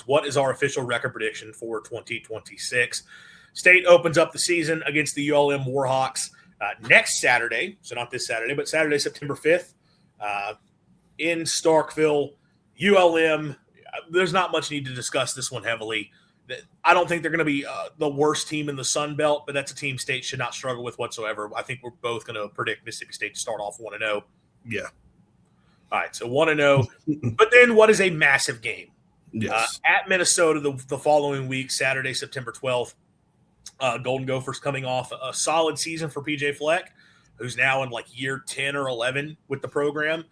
What is our official record prediction for 2026? State opens up the season against the ULM Warhawks next Saturday. So not this Saturday, but Saturday, September 5th in Starkville. ULM, there's not much need to discuss this one heavily. I don't think they're going to be the worst team in the Sun Belt, but that's a team State should not struggle with whatsoever. I think we're both going to predict Mississippi State to start off 1-0. Yeah. All right, so 1-0. But then what is a massive game? Yes. At Minnesota the following week, Saturday, September 12th. Golden Gophers coming off a solid season for PJ Fleck, who's now in like year 10 or 11 with the program.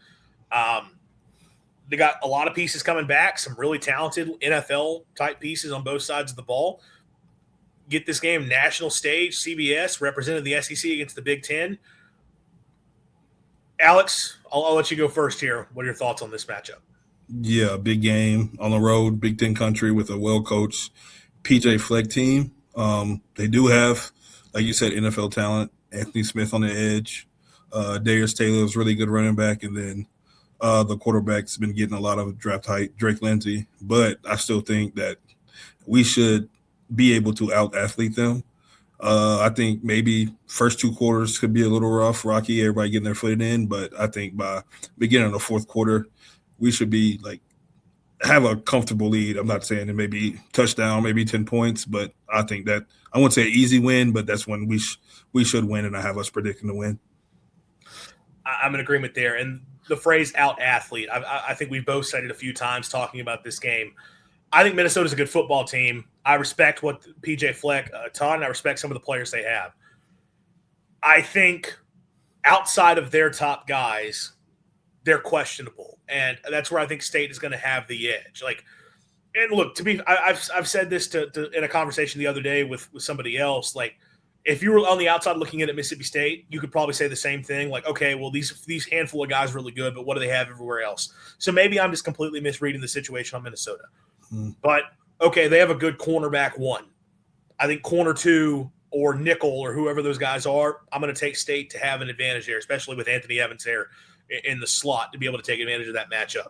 They got a lot of pieces coming back, some really talented NFL-type pieces on both sides of the ball. Get this game national stage, CBS, represented the SEC against the Big Ten. Alex, I'll let you go first here. What are your thoughts on this matchup? Yeah, big game on the road, Big Ten country with a well-coached PJ Fleck team. They do have, like you said, NFL talent. Anthony Smith on the edge. Darius Taylor is really good running back, and then the quarterback's been getting a lot of draft height, Drake Lindsey. But I still think that we should be able to out-athlete them. I think maybe first two quarters could be a little rough, rocky, everybody getting their foot in. But I think by beginning of the fourth quarter, we should be have a comfortable lead. I'm not saying it may be touchdown, maybe 10 points, but I think that I wouldn't say an easy win, but that's when we should win, and I have us predicting the win. I'm in agreement there. And the phrase out-athlete, I think we've both said it a few times talking about this game. I think Minnesota's a good football team. I respect what PJ Fleck taught, and I respect some of the players they have. I think outside of their top guys, they're questionable, and that's where I think State is going to have the edge. And look, I've said this to in a conversation the other day with somebody else. If you were on the outside looking in at Mississippi State, you could probably say the same thing. Okay, well, these handful of guys are really good, but what do they have everywhere else? So maybe I'm just completely misreading the situation on Minnesota. But, okay, they have a good cornerback one. I think corner two or nickel or whoever those guys are, I'm going to take State to have an advantage there, especially with Anthony Evans there in the slot to be able to take advantage of that matchup.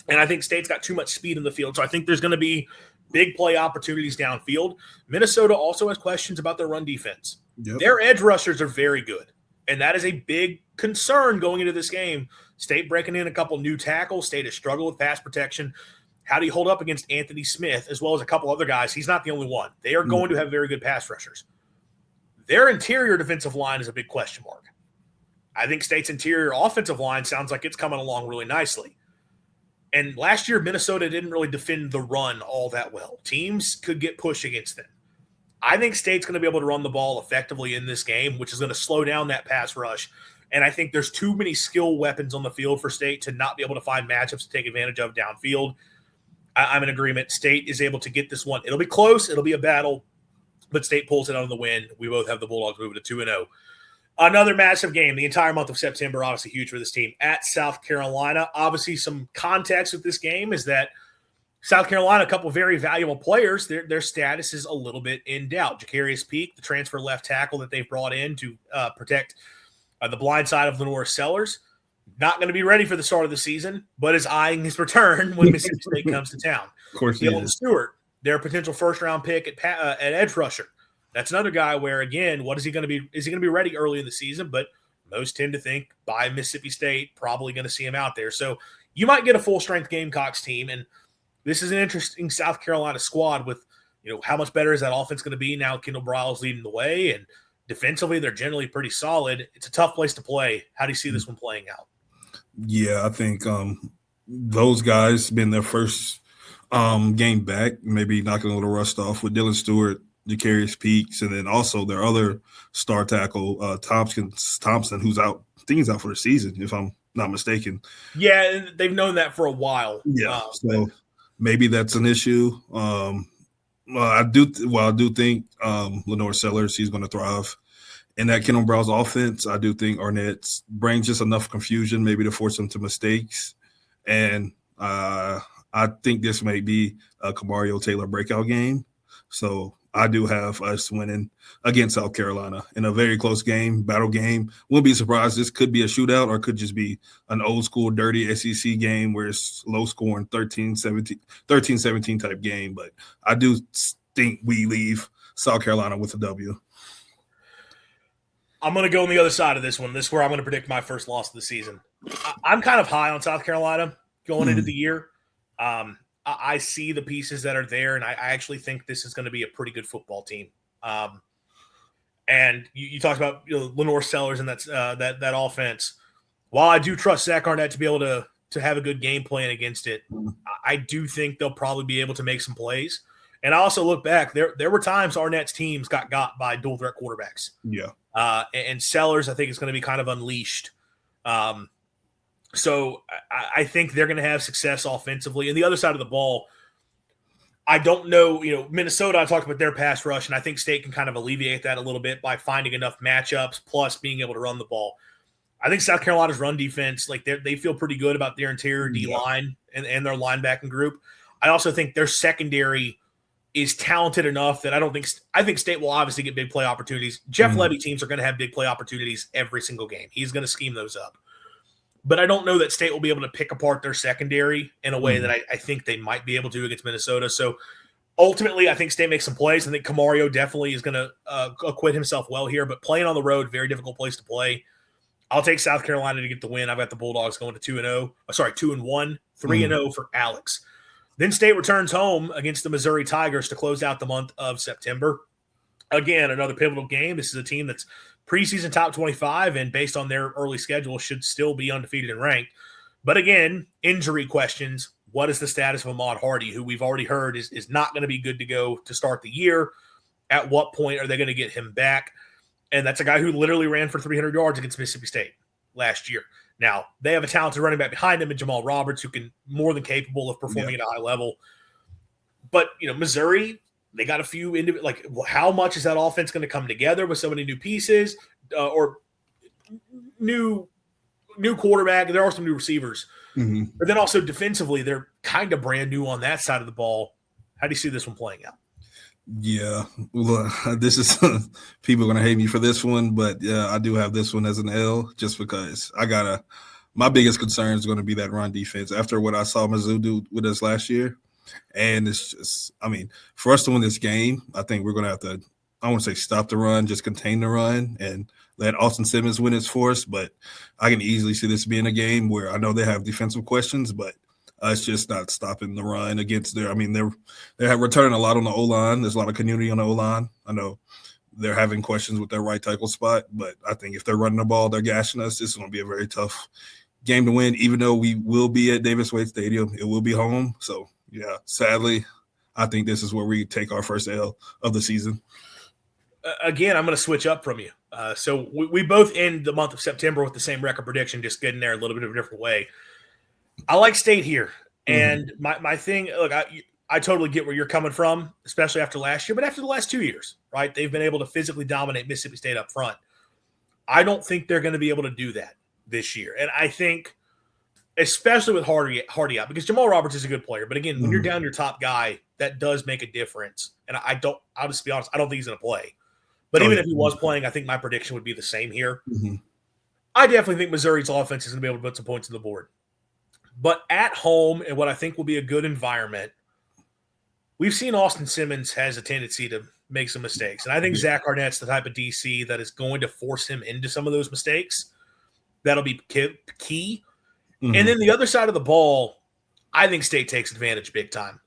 And I think State's got too much speed in the field, so I think there's going to be big play opportunities downfield. Minnesota also has questions about their run defense. Yep. Their edge rushers are very good, and that is a big concern going into this game. State breaking in a couple new tackles. State has struggled with pass protection. How do you hold up against Anthony Smith as well as a couple other guys? He's not the only one. They are going to have very good pass rushers. Their interior defensive line is a big question mark. I think State's interior offensive line sounds like it's coming along really nicely. And last year, Minnesota didn't really defend the run all that well. Teams could get pushed against them. I think State's going to be able to run the ball effectively in this game, which is going to slow down that pass rush. And I think there's too many skill weapons on the field for State to not be able to find matchups to take advantage of downfield. I'm in agreement. State is able to get this one. It'll be close. It'll be a battle. But State pulls it out on the win. We both have the Bulldogs moving to 2-0. Another massive game. The entire month of September, obviously huge for this team. At South Carolina, obviously some context with this game is that South Carolina, a couple of very valuable players, their status is a little bit in doubt. Jacarius Peak, the transfer left tackle that they've brought in to protect the blind side of Lenore Sellers, not going to be ready for the start of the season, but is eyeing his return when Mississippi State comes to town. Of course, Dylan Stewart, their potential first-round pick at edge rusher. That's another guy where, again, what is he going to be? Is he going to be ready early in the season? But most tend to think by Mississippi State, probably going to see him out there. So you might get a full-strength Gamecocks team, and this is an interesting South Carolina squad with, how much better is that offense going to be now Kendall Briles leading the way, and defensively they're generally pretty solid. It's a tough place to play. How do you see this one playing out? Yeah, I think those guys been their first game back, maybe knocking a little rust off with Dylan Stewart, Jacarius Peaks, and then also their other star tackle, Thompson, who's out. I think he's out for the season, if I'm not mistaken. Yeah, they've known that for a while. Yeah, so maybe that's an issue. I do think Lenore Sellers, he's going to thrive. In that Kendall Briles offense, I do think Arnett brings just enough confusion maybe to force him to mistakes. And I think this may be a Kamario Taylor breakout game. So I do have us winning against South Carolina in a very close game, battle game. Wouldn't be surprised. This could be a shootout or could just be an old school dirty SEC game where it's low scoring 13-17 type game. But I do think we leave South Carolina with a W. I'm going to go on the other side of this one. This is where I'm going to predict my first loss of the season. I'm kind of high on South Carolina going into the year. I see the pieces that are there, and I actually think this is going to be a pretty good football team. And you talked about Lenore Sellers and that offense. While I do trust Zach Arnett to be able to have a good game plan against it, I do think they'll probably be able to make some plays. And I also look back, there were times Arnett's teams got by dual threat quarterbacks. Yeah. And Sellers, I think, is going to be kind of unleashed. So I think they're going to have success offensively. And the other side of the ball, I don't know, Minnesota, I talked about their pass rush, and I think State can kind of alleviate that a little bit by finding enough matchups plus being able to run the ball. I think South Carolina's run defense, they feel pretty good about their interior D-line and their linebacking group. I also think their secondary is talented enough that I think State will obviously get big play opportunities. Jeff Levy teams are going to have big play opportunities every single game. He's going to scheme those up. But I don't know that State will be able to pick apart their secondary in a way that I think they might be able to against Minnesota. So ultimately, I think State makes some plays. I think Camario definitely is going to acquit himself well here. But playing on the road, very difficult place to play. I'll take South Carolina to get the win. I've got the Bulldogs going to 2-1, 3-0 for Alex. Then State returns home against the Missouri Tigers to close out the month of September. Again, another pivotal game. This is a team that's preseason top 25, and based on their early schedule, should still be undefeated and ranked. But again, injury questions. What is the status of Ahmad Hardy, who we've already heard is not going to be good to go to start the year? At what point are they going to get him back? And that's a guy who literally ran for 300 yards against Mississippi State last year. Now, they have a talented running back behind him in Jamal Roberts, who can more than capable of performing at a high level. But, Missouri, they got a few how much is that offense going to come together with so many new pieces or new quarterback? There are some new receivers. But then also defensively, they're kind of brand new on that side of the ball. How do you see this one playing out? Yeah, well, this is people are going to hate me for this one, but yeah, I do have this one as an L just because my biggest concern is going to be that run defense after what I saw Mizzou do with us last year. And it's just, for us to win this game, I think we're going to have to, I want to say stop the run, just contain the run and let Austin Simmons win his force. But I can easily see this being a game where I know they have defensive questions, but it's just not stopping the run against they're returning a lot on the O-line. There's a lot of community on the O-line. I know they're having questions with their right tackle spot, but I think if they're running the ball, they're gashing us. This is going to be a very tough game to win, even though we will be at Davis Wade Stadium. It will be home. So, yeah, sadly, I think this is where we take our first L of the season. Again, I'm going to switch up from you. So we both end the month of September with the same record prediction, just getting there a little bit of a different way. I like State here. And my thing, look, I totally get where you're coming from, especially after last year, but after the last 2 years, right? They've been able to physically dominate Mississippi State up front. I don't think they're going to be able to do that this year. And I think, especially with Hardy out, because Jamal Roberts is a good player, but again, when you're down your top guy, that does make a difference. And I'll just be honest, I don't think he's going to play. But even if he was playing, I think my prediction would be the same here. I definitely think Missouri's offense is going to be able to put some points on the board. But at home, and what I think will be a good environment, we've seen Austin Simmons has a tendency to make some mistakes. And I think Zach Arnett's the type of DC that is going to force him into some of those mistakes. That'll be key. And then the other side of the ball, I think State takes advantage big time.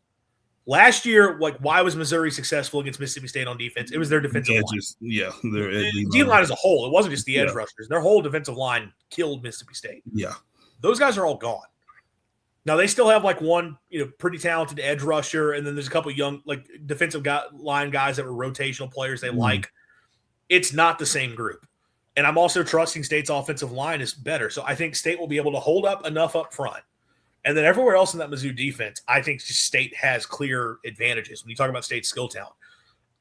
Last year, why was Missouri successful against Mississippi State on defense? It was their defensive line. Yeah, their D-line as a whole. It wasn't just the edge rushers. Their whole defensive line killed Mississippi State. Yeah. Those guys are all gone. Now, they still have one, pretty talented edge rusher, and then there's a couple of young, defensive line guys that were rotational players they like. It's not the same group. And I'm also trusting State's offensive line is better. So I think State will be able to hold up enough up front. And then everywhere else in that Mizzou defense, I think State has clear advantages when you talk about State's skill talent.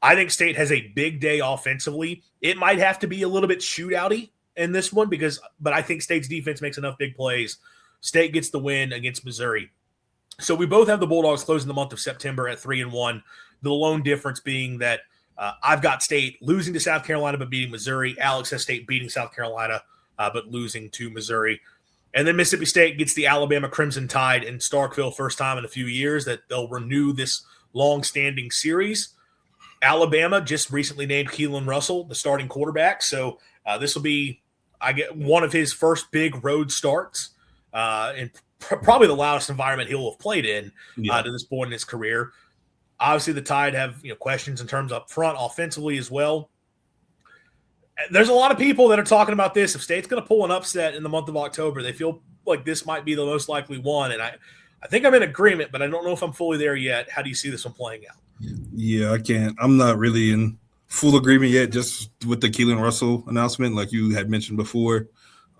I think State has a big day offensively. It might have to be a little bit shootouty in this one but I think State's defense makes enough big plays. State gets the win against Missouri. So we both have the Bulldogs closing the month of September at 3-1. The lone difference being that I've got State losing to South Carolina but beating Missouri. Alex has State beating South Carolina but losing to Missouri. And then Mississippi State gets the Alabama Crimson Tide in Starkville, first time in a few years that they'll renew this long-standing series. Alabama just recently named Keelan Russell the starting quarterback, so this will be, one of his first big road starts in probably the loudest environment he'll have played in to this point in his career. Obviously, the Tide have questions in terms up front offensively as well. There's a lot of people that are talking about this. If State's going to pull an upset in the month of October, they feel like this might be the most likely one. And I think I'm in agreement, but I don't know if I'm fully there yet. How do you see this one playing out? Yeah, I can't. I'm not really in full agreement yet, just with the Keelan Russell announcement, like you had mentioned before.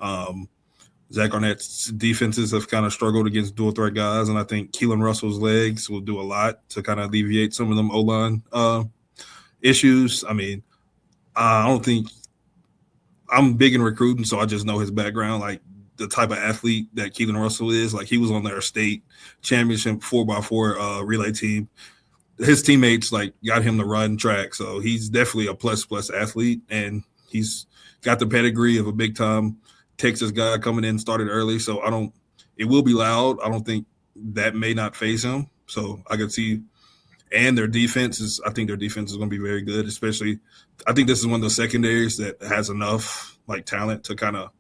Zach Arnett's defenses have kind of struggled against dual threat guys, and I think Keelan Russell's legs will do a lot to kind of alleviate some of them O-line issues. I mean, I don't think – I'm big in recruiting, so I just know his background, like the type of athlete that Keelan Russell is. Like, he was on their state championship 4x4 relay team. His teammates, like, got him to run track, so he's definitely a plus athlete, and he's got the pedigree of a big-time Texas guy coming in, started early, so it will be loud. I don't think that may not phase him, so I could see. And I think their defense is going to be very good, especially I think this is one of the secondaries that has enough like talent to kind of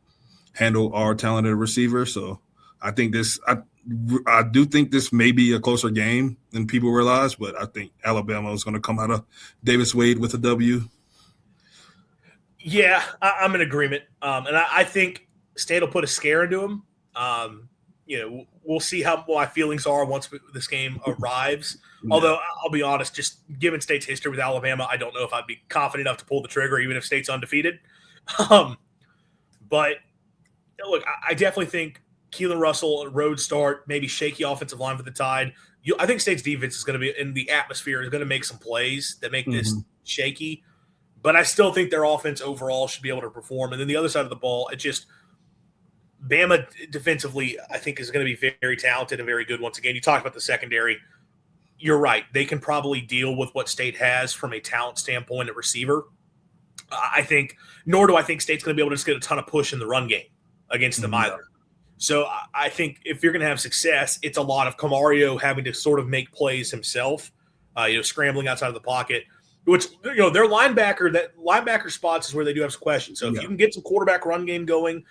handle our talented receiver. So I think I do think this may be a closer game than people realize, but I think Alabama is going to come out of Davis Wade with a W. Yeah, I'm in agreement. And I think State will put a scare into him. We'll see how my feelings are once this game arrives. Yeah. Although, I'll be honest, just given State's history with Alabama, I don't know if I'd be confident enough to pull the trigger, even if State's undefeated. But, look, I definitely think Keelan Russell, road start, maybe shaky offensive line for the Tide. I think State's defense is going to be – in the atmosphere is going to make some plays that make this shaky. But I still think their offense overall should be able to perform. And then the other side of the ball, it just – Bama defensively, I think, is going to be very talented and very good once again. You talked about the secondary. You're right. They can probably deal with what State has from a talent standpoint at receiver. Nor do I think State's going to be able to just get a ton of push in the run game against them either. So I think if you're going to have success, it's a lot of Camario having to sort of make plays himself, scrambling outside of the pocket, which, their linebacker spots is where they do have some questions. So if you can get some quarterback run game going,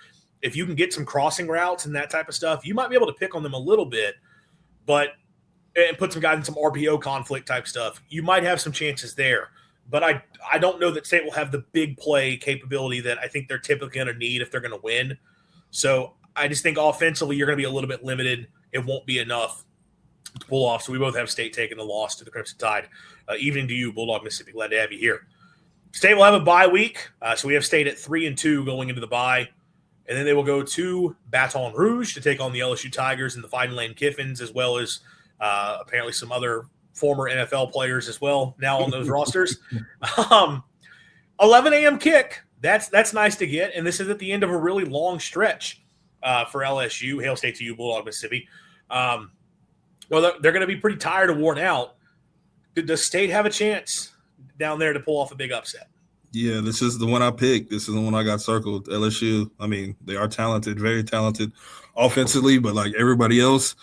if you can get some crossing routes and that type of stuff, you might be able to pick on them a little bit, and put some guys in some RPO conflict type stuff. You might have some chances there. But I don't know that State will have the big play capability that I think they're typically going to need if they're going to win. So I just think offensively you're going to be a little bit limited. It won't be enough to pull off. So we both have State taking the loss to the Crimson Tide. Evening to you, Bulldog Mississippi. Glad to have you here. State will have a bye week. So we have State at 3-2 going into the bye. And then they will go to Baton Rouge to take on the LSU Tigers and the Fighting Lane Kiffins, as well as apparently some other former NFL players as well now on those rosters. 11 a.m. kick. That's nice to get. And this is at the end of a really long stretch for LSU. Hail State to you, Bulldog Mississippi. Well, they're going to be pretty tired and worn out. Does State have a chance down there to pull off a big upset? Yeah, this is the one I picked. This is the one I got circled, LSU. I mean, they are talented, very talented offensively, but like everybody else,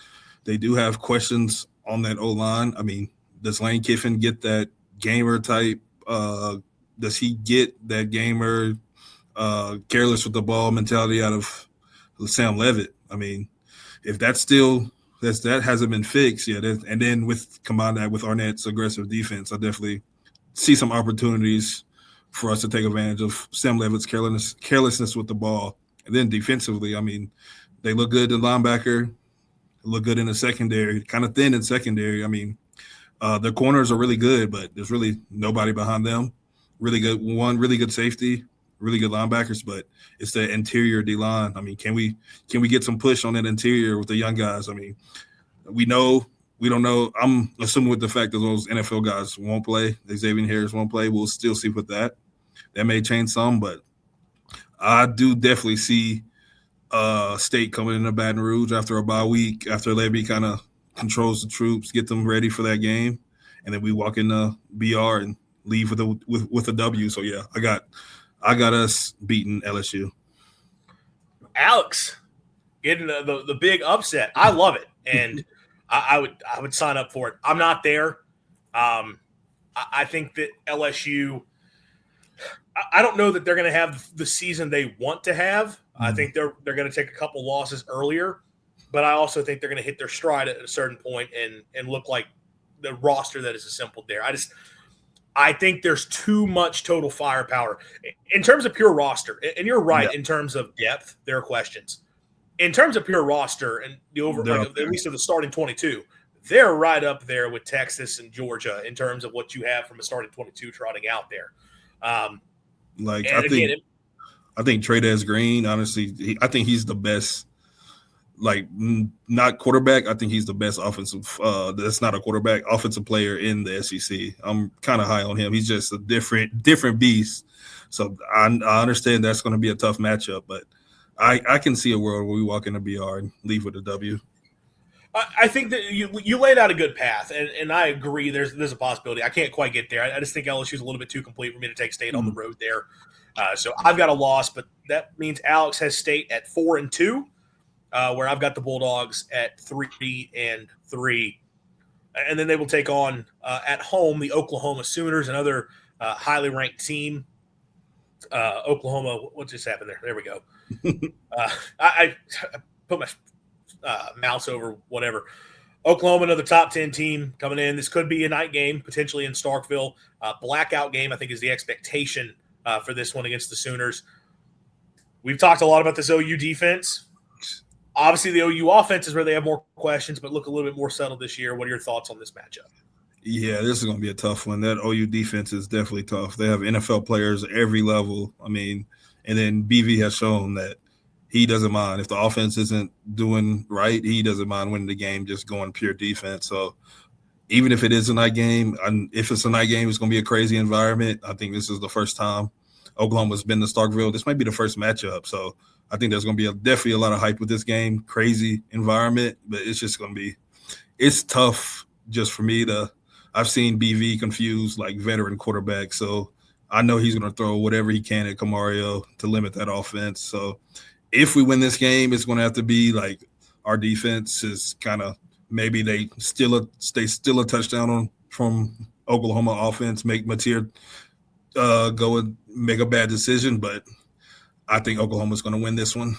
they do have questions on that O-line. I mean, does Lane Kiffin get that gamer type? Does he get that gamer, careless with the ball mentality out of Sam Leavitt? I mean, if that's still that hasn't been fixed yet, and then combine that with Arnett's aggressive defense, I definitely see some opportunities for us to take advantage of Sam Leavitt's carelessness with the ball. And then defensively, I mean, they look good in linebacker, look good in the secondary, kind of thin in secondary. I mean, their corners are really good, but there's really nobody behind them. Really good safety, really good linebackers, but it's the interior D-line. I mean, can we get some push on that interior with the young guys? I mean, we don't know. I'm assuming with the fact that those NFL guys won't play, Xavier Harris won't play, we'll still see with that. That may change some, but I do definitely see State coming into Baton Rouge after a bye week, after Levy kind of controls the troops, get them ready for that game, and then we walk into BR and leave with a W. So yeah, I got us beating LSU. Alex getting the big upset. I love it, and I would sign up for it. I'm not there. I think that LSU. I don't know that they're going to have the season they want to have. I think they're going to take a couple losses earlier, but I also think they're going to hit their stride at a certain point and look like the roster that is assembled there. I think there's too much total firepower in terms of pure roster. And you're right, in terms of depth, there are questions. In terms of pure roster and the at least of the starting 22, they're right up there with Texas and Georgia in terms of what you have from a starting 22 trotting out there. I think Trey'Dez Green, honestly, I think he's the best. Like, not quarterback. I think he's the best offensive. That's not a quarterback, offensive player in the SEC. I'm kind of high on him. He's just a different beast. So I understand that's going to be a tough matchup, but I can see a world where we walk into BR and leave with a W. I think that you laid out a good path, and I agree. There's a possibility. I can't quite get there. I just think LSU's a little bit too complete for me to take State on the road there. So I've got a loss, but that means Alex has State at 4-2. Where I've got the Bulldogs at 3-3, and then they will take on at home the Oklahoma Sooners, another highly ranked team. Oklahoma, what just happened there? There we go. I put my mouse over whatever. Oklahoma, another top 10 team coming in. This could be a night game, potentially in Starkville. Blackout game, I think, is the expectation for this one against the Sooners. We've talked a lot about this OU defense. Obviously, the OU offense is where they have more questions, but look a little bit more settled this year. What are your thoughts on this matchup? Yeah, this is going to be a tough one. That OU defense is definitely tough. They have NFL players at every level. I mean, and then BV has shown that he doesn't mind. If the offense isn't doing right, he doesn't mind winning the game, just going pure defense. So even if it is a night game, if it's a night game, it's going to be a crazy environment. I think this is the first time Oklahoma's been to Starkville. This might be the first matchup. So I think there's going to be definitely a lot of hype with this game. Crazy environment, but it's just going to be – it's tough just for me to – I've seen BV confuse, like, veteran quarterbacks. So I know he's going to throw whatever he can at Camario to limit that offense. So if we win this game, it's going to have to be, like, our defense is kind of – maybe they steal a touchdown from Oklahoma offense, make Mateer go and make a bad decision, but – I think Oklahoma's going to win this one.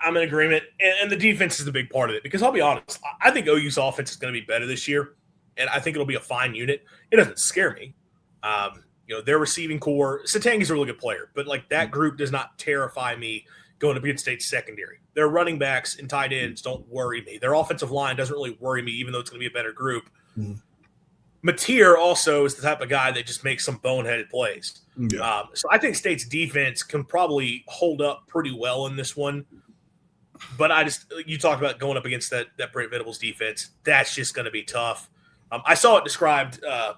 I'm in agreement, and the defense is the big part of it because I'll be honest, I think OU's offense is going to be better this year, and I think it'll be a fine unit. It doesn't scare me. Their receiving core, Satangi's a really good player, but like that group does not terrify me going to Penn State's secondary. Their running backs and tight ends don't worry me. Their offensive line doesn't really worry me, even though it's going to be a better group. Mateer also is the type of guy that just makes some boneheaded plays. Yeah. So I think State's defense can probably hold up pretty well in this one. But you talked about going up against that Brent Venables defense. That's just going to be tough. I saw it described, I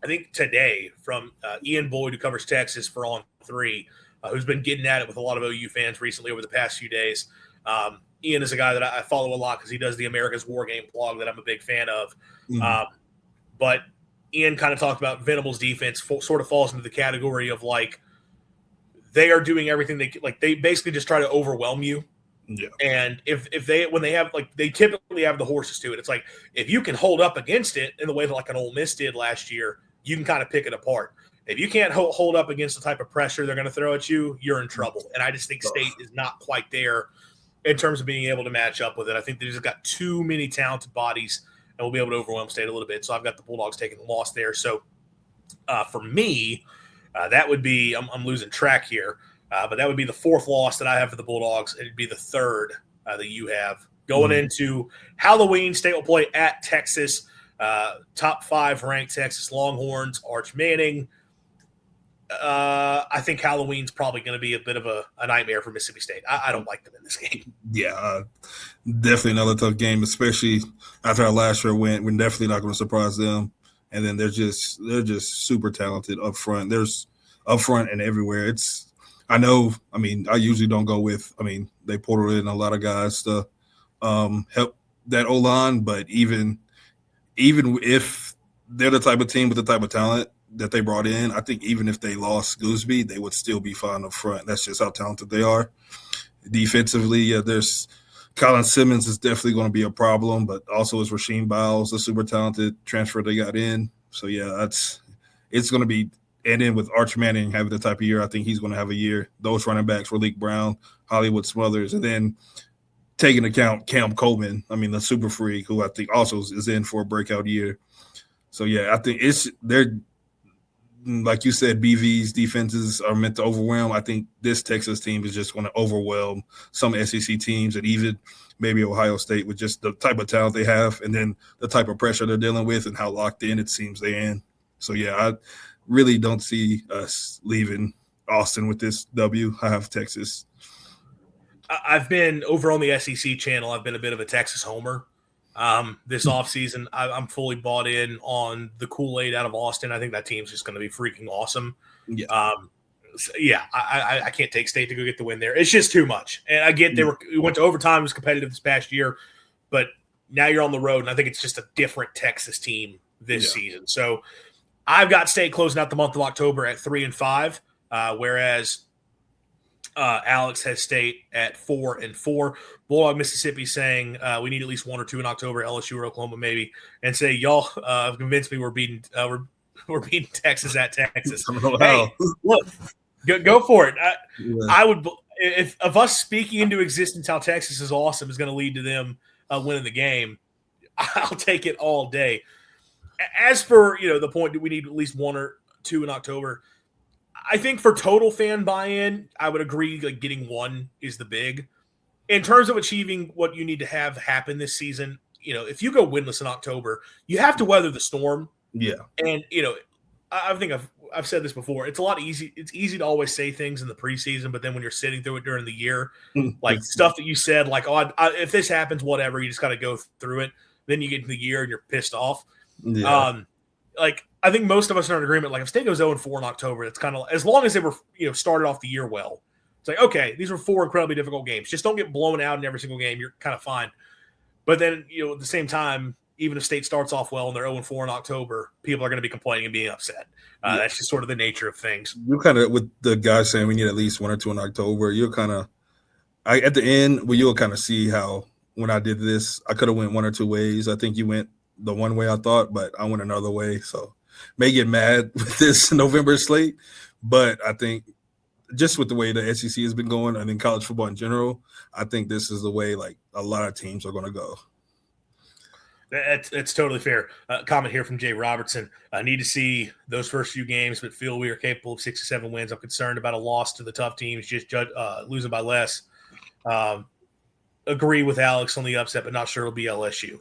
think today, from Ian Boyd, who covers Texas for On 3, who's been getting at it with a lot of OU fans recently over the past few days. Ian is a guy that I follow a lot because he does the America's War Game blog that I'm a big fan of. But Ian kind of talked about Venables' defense sort of falls into the category of like they are doing everything they basically just try to overwhelm you. Yeah. And when they have they typically have the horses to it. It's like if you can hold up against it in the way that like an Ole Miss did last year, you can kind of pick it apart. If you can't hold up against the type of pressure they're going to throw at you, you're in trouble. And I just think State is not quite there in terms of being able to match up with it. I think they just got too many talented bodies. And we'll be able to overwhelm State a little bit. So I've got the Bulldogs taking the loss there. So for me, that would be I'm losing track here. But that would be the fourth loss that I have for the Bulldogs. It'd be the third that you have. Going into Halloween, State will play at Texas. Top 5 ranked Texas Longhorns, Arch Manning. I think Halloween's probably going to be a bit of a nightmare for Mississippi State. I don't like them in this game. Yeah, definitely another tough game, especially after our last year went. We're definitely not going to surprise them. And then they're just super talented up front. There's up front and everywhere. I usually don't go with. They portaled in a lot of guys to help that O-line, but even if they're the type of team with the type of talent that they brought in. I think even if they lost Gooseby, they would still be fine up front. That's just how talented they are. Defensively, there's Colin Simmons is definitely going to be a problem, but also is Rasheem Biles, a super talented transfer they got in. So, it's going to be – and then with Arch Manning having the type of year I think he's going to have a year, those running backs, Raleek Brown, Hollywood Smothers, and then taking account Cam Coleman, the super freak, who I think also is in for a breakout year. So, I think they're – like you said, BV's defenses are meant to overwhelm. I think this Texas team is just going to overwhelm some SEC teams and even maybe Ohio State with just the type of talent they have and then the type of pressure they're dealing with and how locked in it seems they're in. So, I really don't see us leaving Austin with this W. I have Texas. I've been over on the SEC channel. I've been a bit of a Texas homer. This offseason, I'm fully bought in on the Kool-Aid out of Austin. I think that team's just going to be freaking awesome. Yeah. I can't take State to go get the win there. It's just too much. And I get we went to overtime. It was competitive this past year, but now you're on the road, and I think it's just a different Texas team this season. So I've got State closing out the month of October at 3-5, whereas Alex has State at 4-4. Bulldog Mississippi saying we need at least 1 or 2 in October, LSU or Oklahoma maybe, and say y'all have convinced me we're beating Texas at Texas. Hey, look, go for it. I would if us speaking into existence how Texas is awesome is going to lead to them winning the game. I'll take it all day. As for the point that we need at least 1 or 2 in October. I think for total fan buy-in, I would agree getting 1 is the big. In terms of achieving what you need to have happen this season, if you go winless in October, you have to weather the storm. Yeah. And, I think I've said this before. It's it's easy to always say things in the preseason, but then when you're sitting through it during the year, like stuff that you said, like, if this happens, whatever, you just got to go through it. Then you get to the year and you're pissed off. Yeah. I think most of us are in agreement. Like if State goes 0-4 in October, it's kind of as long as they were, started off the year well. It's like, okay, these were 4 incredibly difficult games. Just don't get blown out in every single game. You're kind of fine. But then, at the same time, even if State starts off well and they're 0-4 in October, people are going to be complaining and being upset. That's just sort of the nature of things. You kind of, with the guy saying we need at least 1 or 2 in October, you're kind of, at the end, you'll kind of see how when I did this, I could have went 1 or 2 ways. I think you went the one way I thought, but I went another way. So may get mad with this November slate, but I think just with the way the SEC has been going, I think college football in general, I think this is the way like a lot of teams are going to go. It's totally fair. Comment here from Jay Robertson. I need to see those first few games, but feel we are capable of 6 to 7 wins. I'm concerned about a loss to the tough teams, just losing by less. Agree with Alex on the upset, but not sure it'll be LSU.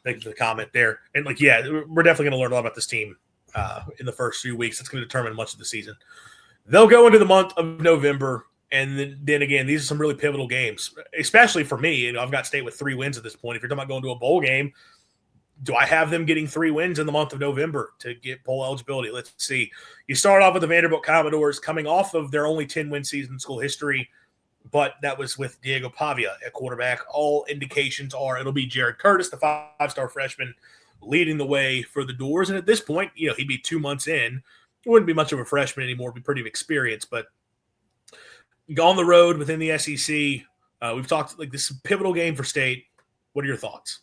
Thank you for the comment there. And we're definitely going to learn a lot about this team in the first few weeks. It's going to determine much of the season. They'll go into the month of November, and then again, these are some really pivotal games, especially for me. I've got State with 3 wins at this point. If you're talking about going to a bowl game, do I have them getting 3 wins in the month of November to get bowl eligibility? Let's see. You start off with the Vanderbilt Commodores coming off of their only 10-win season in school history, but that was with Diego Pavia at quarterback. All indications are it'll be Jared Curtis, the 5-star freshman, leading the way for the Doors. And at this point, he'd be 2 months in. It wouldn't be much of a freshman anymore. It'd be pretty experienced. But on the road within the SEC, we've talked like this is a pivotal game for State. What are your thoughts?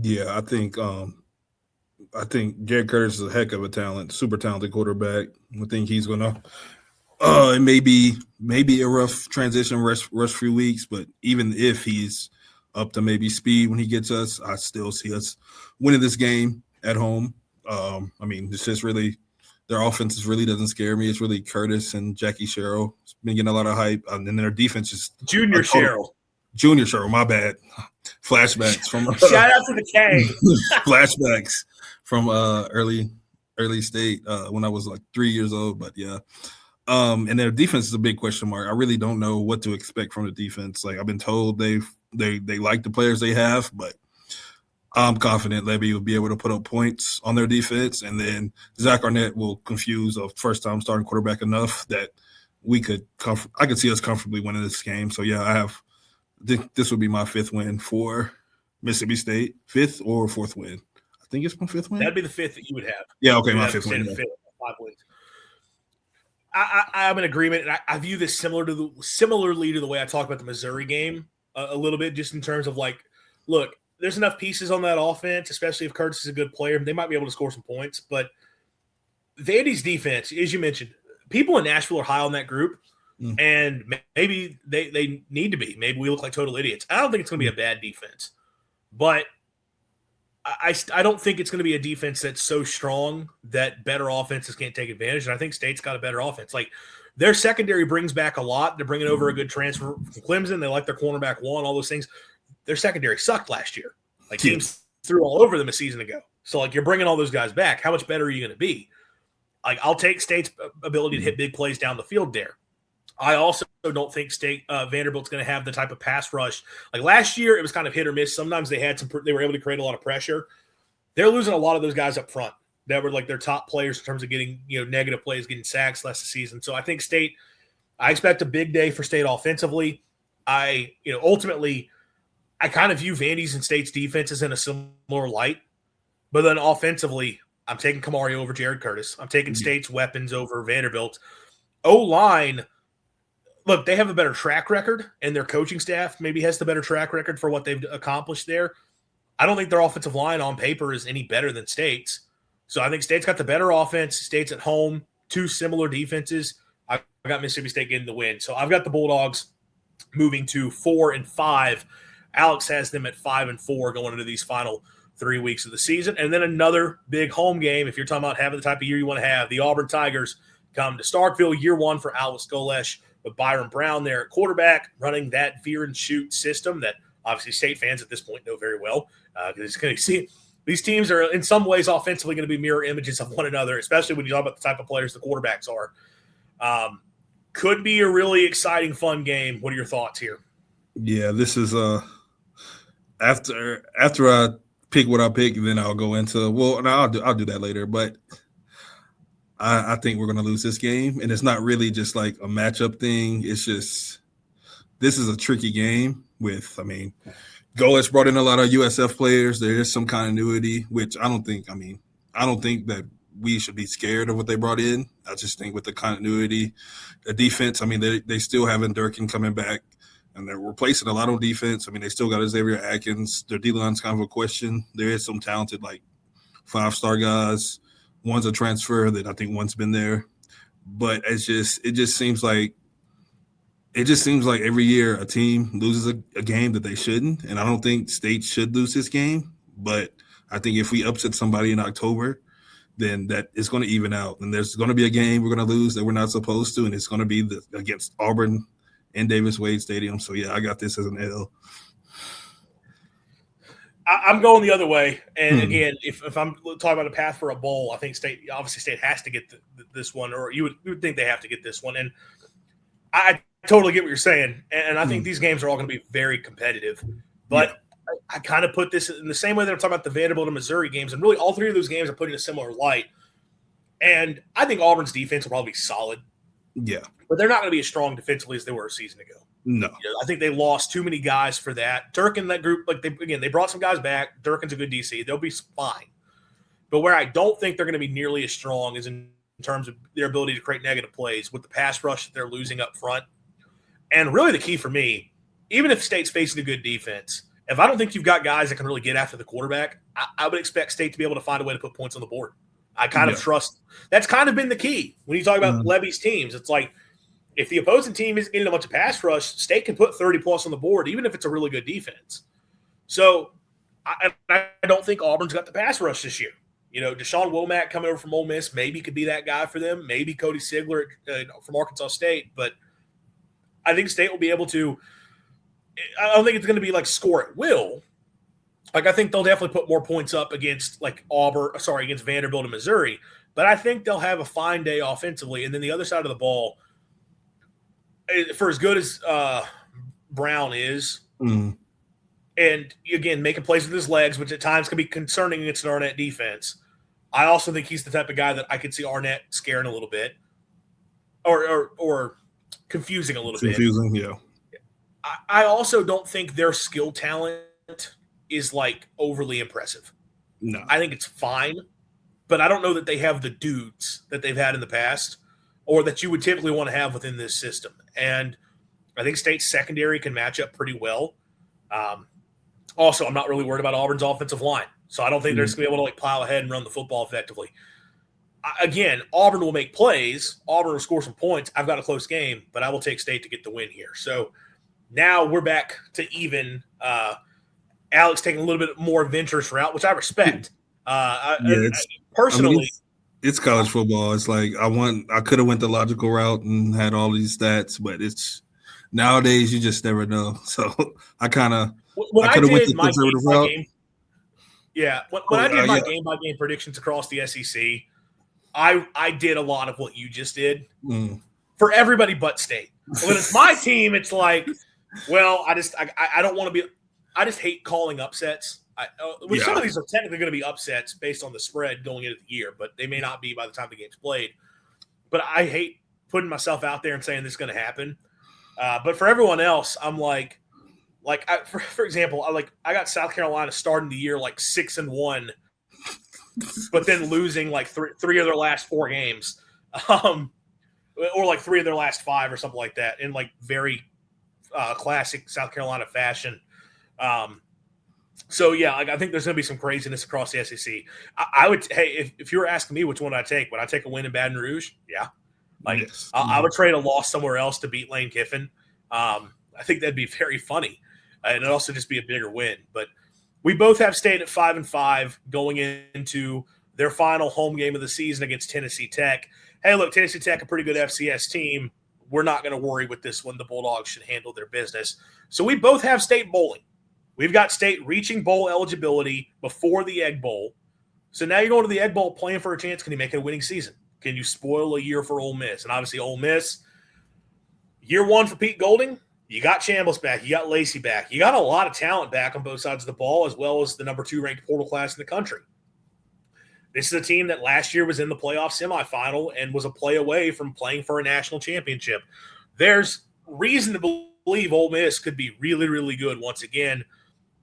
Yeah, I think Jared Curtis is a heck of a talent, super talented quarterback. I think he's gonna. It may be a rough transition, rush few weeks, but even if he's up to maybe speed when he gets us, I still see us winning this game at home. It's just really their offense really doesn't scare me. It's really Curtis and Jackie Sherrill. It's been getting a lot of hype, and then their defense is Junior Sherrill, my bad. Flashbacks from shout out to the K. Flashbacks from early State when I was like 3 years old, but yeah. And their defense is a big question mark. I really don't know what to expect from the defense. Like I've been told they like the players they have, but I'm confident Levy will be able to put up points on their defense, and then Zach Arnett will confuse a first-time starting quarterback enough that I could see us comfortably winning this game. So yeah, I think this would be my 5th win for Mississippi State, 5th or 4th win. think it's my 5th win. That'd be the 5th that you would have. Yeah, okay, my have 5th win. 5 wins. I'm in agreement, and I view this similarly to the way I talked about the Missouri game a little bit, just in terms of like, look, there's enough pieces on that offense, especially if Curtis is a good player. They might be able to score some points, but Vandy's defense, as you mentioned, people in Nashville are high on that group, and maybe they need to be. Maybe we look like total idiots. I don't think it's going to be a bad defense, but I don't think it's going to be a defense that's so strong that better offenses can't take advantage. And I think State's got a better offense. Like, their secondary brings back a lot. They're bringing over a good transfer from Clemson. They like their cornerback one, all those things. Their secondary sucked last year. Like, teams threw all over them a season ago. So, like, you're bringing all those guys back. How much better are you going to be? Like, I'll take State's ability to hit big plays down the field there. I also don't think Vanderbilt's going to have the type of pass rush. Like last year, it was kind of hit or miss. Sometimes they were able to create a lot of pressure. They're losing a lot of those guys up front that were like their top players in terms of getting, negative plays, getting sacks last season. So I think I expect a big day for State offensively. Ultimately, I kind of view Vandy's and State's defenses in a similar light. But then offensively, I'm taking Kamari over Jared Curtis. I'm taking State's weapons over Vanderbilt. O-line, look, they have a better track record, and their coaching staff maybe has the better track record for what they've accomplished there. I don't think their offensive line on paper is any better than State's. So I think State's got the better offense. State's at home, 2 similar defenses. I got Mississippi State getting the win. So I've got the Bulldogs moving to 4-5. Alex has them at 5-4 going into these final 3 weeks of the season. And then another big home game, if you're talking about having the type of year you want to have. The Auburn Tigers come to Starkville, year 1 for Alex Golesh, with Byron Brown there at quarterback, running that veer and shoot system that obviously State fans at this point know very well. Because these teams are in some ways offensively going to be mirror images of one another, especially when you talk about the type of players the quarterbacks are. Could be a really exciting, fun game. What are your thoughts here? Yeah, this is after I pick what I pick, then I'll go into I'll do that later, but I think we're going to lose this game, and it's not really just like a matchup thing. It's just this is a tricky game Golesh brought in a lot of USF players. There is some continuity, which I don't think that we should be scared of what they brought in. I just think with the continuity, the defense, they still having Durkin coming back, and they're replacing a lot on defense. They still got Xavier Atkins. Their D-line's kind of a question. There is some talented, 5-star guys. One's a transfer that I think one's been there. But it just seems like every year a team loses a game that they shouldn't. And I don't think State should lose this game. But I think if we upset somebody in October, then that is going to even out. And there's going to be a game we're going to lose that we're not supposed to, and it's going to be against Auburn in Davis-Wade Stadium. So, yeah, I got this as an L. I'm going the other way. And, again, if I'm talking about a path for a bowl, I think State has to get this one, or you would think they have to get this one. And I totally get what you're saying. And I think these games are all going to be very competitive. But I kind of put this in the same way that I'm talking about the Vanderbilt and Missouri games. And really all 3 of those games are put in a similar light. And I think Auburn's defense will probably be solid. Yeah. But they're not going to be as strong defensively as they were a season ago. No. I think they lost too many guys for that. Durkin, that group, they brought some guys back. Durkin's a good DC. They'll be fine. But where I don't think they're going to be nearly as strong is in terms of their ability to create negative plays with the pass rush that they're losing up front. And really the key for me, even if State's facing a good defense, if I don't think you've got guys that can really get after the quarterback, I would expect State to be able to find a way to put points on the board. I kind of trust – that's kind of been the key. When you talk about Levy's teams, it's like if the opposing team isn't getting a bunch of pass rush, State can put 30-plus on the board, even if it's a really good defense. So I don't think Auburn's got the pass rush this year. Deshaun Womack coming over from Ole Miss maybe could be that guy for them. Maybe Cody Sigler from Arkansas State. But I think State will be able to – I don't think it's going to be like score at will. I think they'll definitely put more points up against against Vanderbilt and Missouri. But I think they'll have a fine day offensively. And then the other side of the ball, for as good as Brown is, and again, making plays with his legs, which at times can be concerning against an Arnett defense, I also think he's the type of guy that I could see Arnett scaring a little bit or confusing a little bit. Confusing, yeah. I also don't think their skill talent is overly impressive. No. I think it's fine, but I don't know that they have the dudes that they've had in the past or that you would typically want to have within this system. And I think State's secondary can match up pretty well. Also, I'm not really worried about Auburn's offensive line. So I don't think they're just going to be able to like plow ahead and run the football effectively. Again, Auburn will make plays. Auburn will score some points. I've got a close game, but I will take State to get the win here. So now we're back to even. Alex taking a little bit more adventurous route, which I respect. Personally, it's college football. It's like I could have went the logical route and had all these stats, but it's nowadays you just never know. So I could have went the conservative route. When I did my game by game predictions across the SEC, I did a lot of what you just did for everybody but State. When it's my team, it's like, well, I don't want to be. I just hate calling upsets. Some of these are technically going to be upsets based on the spread going into the year, but they may not be by the time the game's played. But I hate putting myself out there and saying this is going to happen. But for everyone else, I'm for example, I got South Carolina starting the year 6-1, but then losing three of their last 4 games, or 3 of their last 5 or something like that in very classic South Carolina fashion. I think there's going to be some craziness across the SEC. I would, if you were asking me which one I'd take, would I take a win in Baton Rouge? Yeah. Yes. I would trade a loss somewhere else to beat Lane Kiffin. I think that'd be very funny. And it'd also just be a bigger win. But we both have State at 5-5 going into their final home game of the season against Tennessee Tech. Hey, look, Tennessee Tech, a pretty good FCS team. We're not going to worry with this one. The Bulldogs should handle their business. So we both have State bowling. We've got State reaching bowl eligibility before the Egg Bowl. So now you're going to the Egg Bowl playing for a chance. Can you make it a winning season? Can you spoil a year for Ole Miss? And obviously Ole Miss, year 1 for Pete Golding, you got Chambliss back. You got Lacey back. You got a lot of talent back on both sides of the ball, as well as the number 2 ranked portal class in the country. This is a team that last year was in the playoff semifinal and was a play away from playing for a national championship. There's reason to believe Ole Miss could be really, really good once again.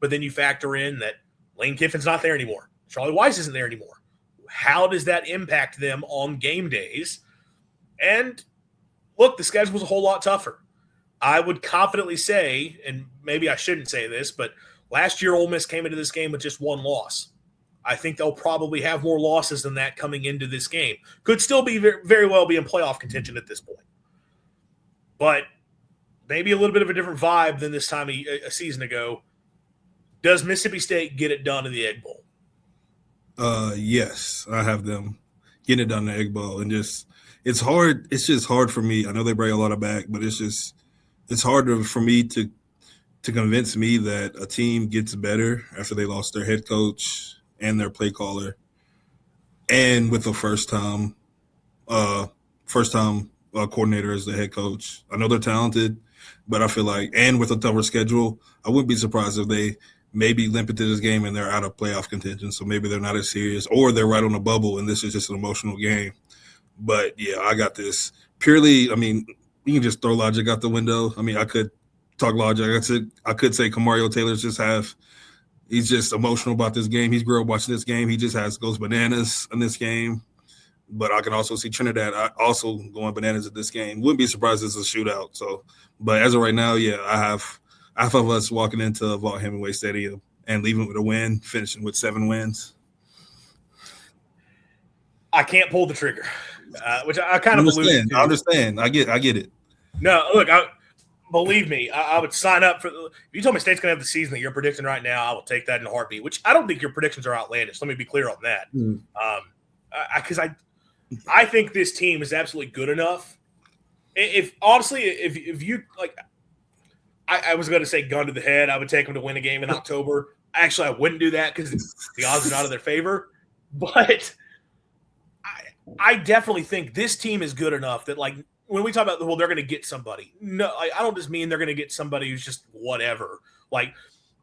But then you factor in that Lane Kiffin's not there anymore. Charlie Weiss isn't there anymore. How does that impact them on game days? And look, the schedule was a whole lot tougher. I would confidently say, and maybe I shouldn't say this, but last year Ole Miss came into this game with just 1 loss. I think they'll probably have more losses than that coming into this game. Could still be very well be in playoff contention at this point. But maybe a little bit of a different vibe than this time a season ago. Does Mississippi State get it done in the Egg Bowl? Yes, I have them getting it done in the Egg Bowl. And it's hard. It's just hard for me. I know they bring a lot of back, but it's harder for me to convince me that a team gets better after they lost their head coach and their play caller, and with a first time coordinator as the head coach. I know they're talented, but I feel like, and with a tougher schedule, I wouldn't be surprised if they maybe limp into this game and they're out of playoff contention. So maybe they're not as serious, or they're right on the bubble and this is just an emotional game. But yeah, I got this purely. I mean, you can just throw logic out the window. I mean, I could talk logic. I could say Kamario Taylor's he's just emotional about this game. He's grew up watching this game. He just goes bananas in this game. But I can also see Trinidad also going bananas at this game. Wouldn't be surprised if it's a shootout. So, but as of right now, yeah, I have half of us walking into Vaught Hemingway Stadium and leaving with a win, finishing with 7 wins. I can't pull the trigger, which I kind of alluded to. I understand. I get it. No, look, believe me, I would sign up for. If you told me State's going to have the season that you're predicting right now, I will take that in a heartbeat. Which I don't think your predictions are outlandish. Let me be clear on that. Because I think this team is absolutely good enough. If honestly, if you like, I was going to say gun to the head, I would take them to win a game in October. Actually, I wouldn't do that because the odds are not in their favor. But I definitely think this team is good enough that, like, when we talk about, well, they're going to get somebody. No, I don't just mean they're going to get somebody who's just whatever. Like,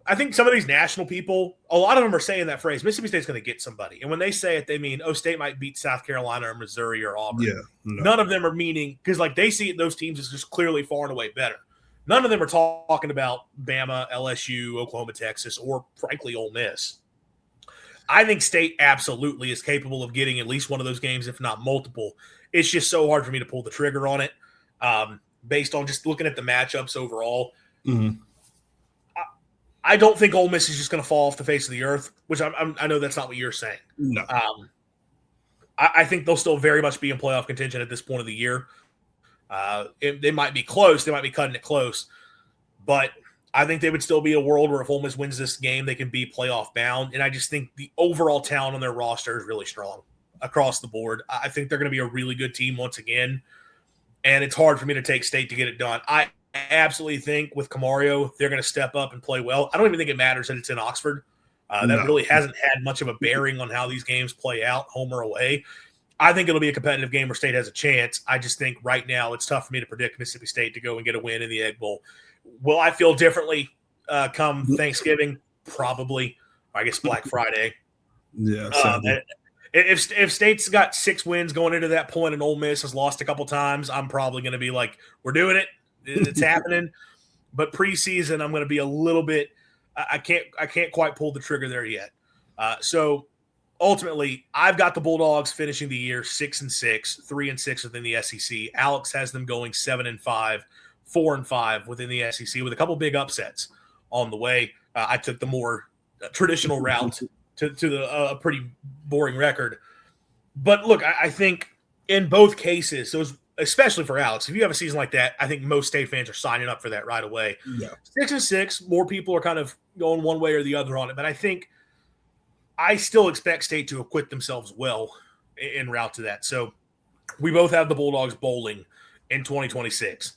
I think some of these national people, a lot of them are saying that phrase, Mississippi State's going to get somebody. And when they say it, they mean, oh, State might beat South Carolina or Missouri or Auburn. Yeah, no. None of them are meaning, because, like, they see those teams as just clearly far and away better. None of them are talking about Bama, LSU, Oklahoma, Texas, or, frankly, Ole Miss. I think State absolutely is capable of getting at least one of those games, if not multiple. It's just so hard for me to pull the trigger on it based on just looking at the matchups overall. Mm-hmm. I don't think Ole Miss is just going to fall off the face of the earth, which I know that's not what you're saying. No. I think they'll still very much be in playoff contention at this point of the year. They might be close. They might be cutting it close. But I think they would still be a world where if Ole Miss wins this game, they can be playoff bound. And I just think the overall talent on their roster is really strong across the board. I think they're going to be a really good team once again. And it's hard for me to take State to get it done. I absolutely think with Camario, they're going to step up and play well. I don't even think it matters that it's in Oxford. That really hasn't had much of a bearing on how these games play out, home or away. I think it'll be a competitive game where State has a chance. I just think right now it's tough for me to predict Mississippi State to go and get a win in the Egg Bowl. Will I feel differently come Thanksgiving? Probably. I guess Black Friday. Yeah. If State's got 6 wins going into that point and Ole Miss has lost a couple times, I'm probably going to be like, we're doing it. It's happening. But preseason, I'm going to be a little bit – I can't quite pull the trigger there yet. So ultimately, I've got the Bulldogs finishing the year 6-6, 3-6 within the SEC. Alex has them going 7-5, 4-5 within the SEC with a couple big upsets on the way. I took the more traditional route to a pretty boring record. But look, I think in both cases, especially for Alex, if you have a season like that, I think most State fans are signing up for that right away. Yeah. 6-6, more people are kind of going one way or the other on it. But I think I still expect State to acquit themselves well en route to that. So we both have the Bulldogs bowling in 2026.